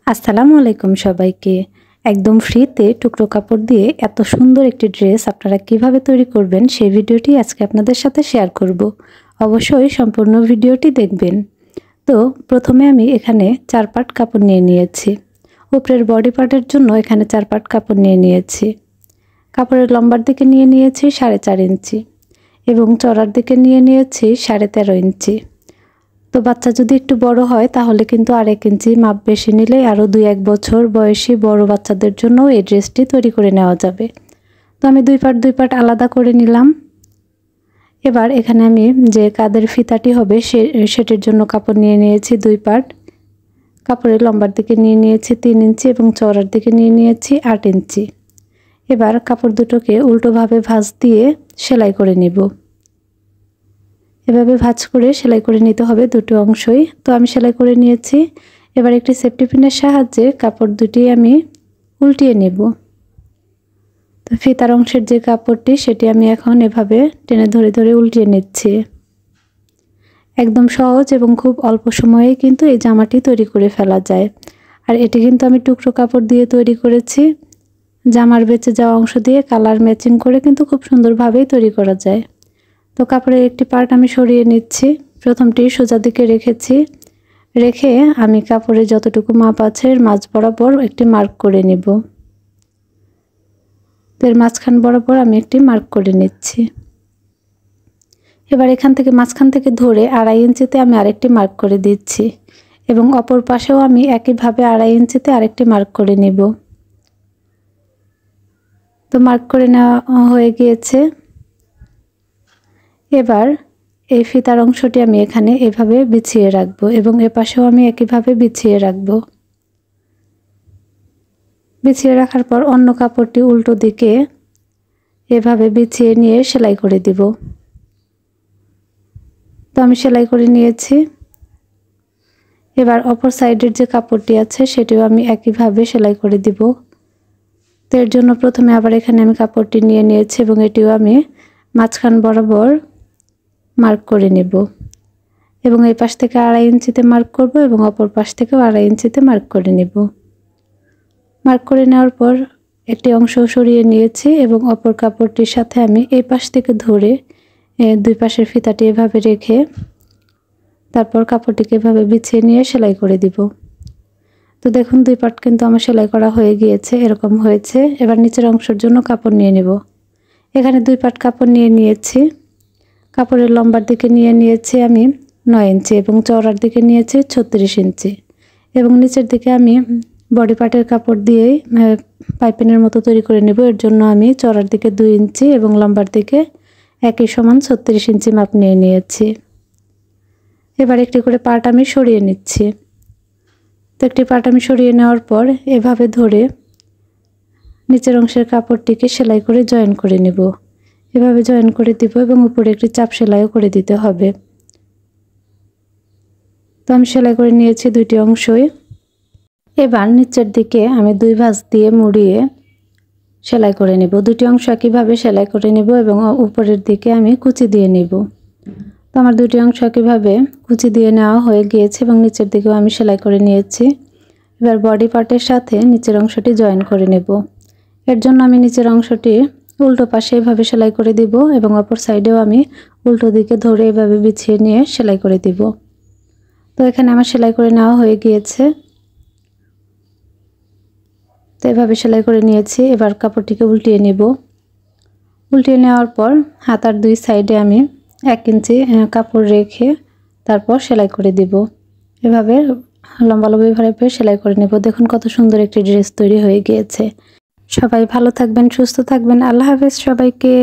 আসসালামু আলাইকুম সবাইকে। একদম ফ্রিতে টুকরো কাপড় দিয়ে এত সুন্দর একটি ড্রেস আপনারা কিভাবে তৈরি করবেন সেই ভিডিওটি আজকে আপনাদের সাথে শেয়ার করব। অবশ্যই সম্পূর্ণ ভিডিওটি দেখবেন। তো প্রথমে আমি এখানে 4 পাট কাপড় নিয়ে নিয়েছি। উপরের বডি পার্টের জন্য এখানে 4 পাট কাপড় নিয়ে নিয়েছি। কাপড়ের লম্বার দিকে নিয়ে নিয়েছি 4.5 ইঞ্চি এবং চওড়ার দিকে নিয়ে নিয়েছি 13.5 ইঞ্চি। তো বাচ্চা যদি একটু বড় হয় তাহলে কিন্তু 1.5 ইঞ্চি মাপ বেশি নিলেই আরও 2-1 বছর বয়সী বড় বাচ্চাদের জন্য এই ড্রেসটি তৈরি করে নেওয়া যাবে। তো আমি 2 পাট আলাদা করে নিলাম। এবার এখানে আমি যে কাঁধের ফিতাটি হবে সেটির জন্য কাপড় নিয়ে নিয়েছি 2 পাট। কাপড়ের লম্বার দিকে নিয়ে নিয়েছি 3 ইঞ্চি এবং চওড়ার দিকে নিয়ে নিয়েছি 8 ইঞ্চি। এবার কাপড় দুটোকে উল্টোভাবে ভাঁজ দিয়ে সেলাই করে নিব। এভাবে ভাঁজ করে সেলাই করে নিতে হবে দুটো অংশই। তো আমি সেলাই করে নিয়েছি। এবার একটি সেফটি পিনের সাহায্যে কাপড় দুটি আমি উল্টিয়ে নেব। তো ফিতার অংশের যে কাপড়টি সেটি আমি এখন এভাবে টেনে ধরে ধরে উল্টিয়ে নিচ্ছি। একদম সহজ এবং খুব অল্প সময়ে কিন্তু এই জামাটি তৈরি করে ফেলা যায়। আর এটি কিন্তু আমি টুকরো কাপড় দিয়ে তৈরি করেছি। জামার বেঁচে যাওয়া অংশ দিয়ে কালার ম্যাচিং করে কিন্তু খুব সুন্দরভাবেই তৈরি করা যায়। তো কাপড়ের একটি পার্ট আমি সরিয়ে নিচ্ছি। প্রথমটি সোজা দিকে রেখে আমি কাপড়ে যতটুকু মাপ আছে এর মাঝ বরাবর একটি মার্ক করে নিব। তো এর মাঝখান বরাবর আমি একটি মার্ক করে নিচ্ছি। এবার এখান থেকে মাঝখান থেকে ধরে 2.5 ইঞ্চিতে আমি আরেকটি মার্ক করে দিচ্ছি এবং অপর পাশেও আমি একইভাবে 2.5 ইঞ্চিতে আরেকটি মার্ক করে নিব। তো মার্ক করে নেওয়া হয়ে গিয়েছে। এবার এই ফিতার অংশটি আমি এখানে এভাবে বিছিয়ে রাখবো এবং এপাশেও আমি একইভাবে বিছিয়ে রাখবো। বিছিয়ে রাখার পর অন্য কাপড়টি উল্টো দিকে এভাবে বিছিয়ে নিয়ে সেলাই করে দিব। তো আমি সেলাই করে নিয়েছি। এবার অপর সাইডের যে কাপড়টি আছে সেটিও আমি একইভাবে সেলাই করে দিব। তো এর জন্য প্রথমে আবার এখানে আমি কাপড়টি নিয়ে নিয়েছি এবং এটিও আমি মাঝখান বরাবর মার্ক করে নেব এবং এই পাশ থেকে 2.5 ইঞ্চিতে মার্ক করব এবং অপর পাশ থেকেও 2.5 ইঞ্চিতে মার্ক করে নেব। মার্ক করে নেওয়ার পর একটি অংশ সরিয়ে নিয়েছি এবং অপর কাপড়টির সাথে আমি এই পাশ থেকে ধরে দুই পাশের ফিতাটি এভাবে রেখে তারপর কাপড়টিকে এভাবে বিছিয়ে নিয়ে সেলাই করে দিব। তো দেখুন 2 পাট কিন্তু আমার সেলাই করা হয়ে গিয়েছে, এরকম হয়েছে। এবার নিচের অংশের জন্য কাপড় নিয়ে নেব। এখানে 2 পাট কাপড় নিয়ে নিয়েছি। কাপড়ের লম্বার দিকে নিয়ে নিয়েছি আমি 9 ইঞ্চি এবং চওড়ার দিকে নিয়েছি 36 ইঞ্চি এবং নিচের দিকে আমি বডি পার্টের কাপড় দিয়ে পাইপিনের মতো তৈরি করে নেব। এর জন্য আমি চওড়ার দিকে 2 ইঞ্চি এবং লম্বার দিকে একই সমান 36 ইঞ্চি মাপ নিয়ে নিয়েছি। এবার একটি করে পার্ট আমি সরিয়ে নিচ্ছি। তো একটি পার্ট আমি সরিয়ে নেওয়ার পর এভাবে ধরে নিচের অংশের কাপড়টিকে সেলাই করে জয়েন করে নেব। এভাবে জয়েন করে দিব এবং উপরে একটি চাপ সেলাইও করে দিতে হবে। তো আমি সেলাই করে নিয়েছি দুইটি অংশই। এবার নিচের দিকে আমি 2 ভাঁজ দিয়ে মুড়িয়ে সেলাই করে নেব। দুটি অংশ একইভাবে সেলাই করে নেব এবং উপরের দিকে আমি কুচি দিয়ে নেব। তো আমার দুটি অংশ একইভাবে কুচি দিয়ে নেওয়া হয়ে গিয়েছে এবং নিচের দিকেও আমি সেলাই করে নিয়েছি। এবার বডি পার্টের সাথে নিচের অংশটি জয়েন করে নেব। এর জন্য আমি নিচের অংশটি উল্টো পাশে এভাবে সেলাই করে দিব এবং অপর সাইডেও আমি উল্টো দিকে ধরে এভাবে বিছিয়ে নিয়ে সেলাই করে দিব। তো এখানে আমার সেলাই করে নেওয়া হয়ে গিয়েছে। তো এভাবে সেলাই করে নিয়েছি। এবার কাপড়টিকে উল্টিয়ে নেব। উল্টিয়ে নেওয়ার পর হাতার 2 সাইডে আমি 1 ইঞ্চি কাপড় রেখে তারপর সেলাই করে দিব। এভাবে লম্বালম্বিভাবে সেলাই করে নেব। দেখুন কত সুন্দর একটি ড্রেস তৈরি হয়ে গিয়েছে। সবাই ভালো থাকবেন, সুস্থ থাকবেন। আল্লাহ হাফেজ সবাইকে।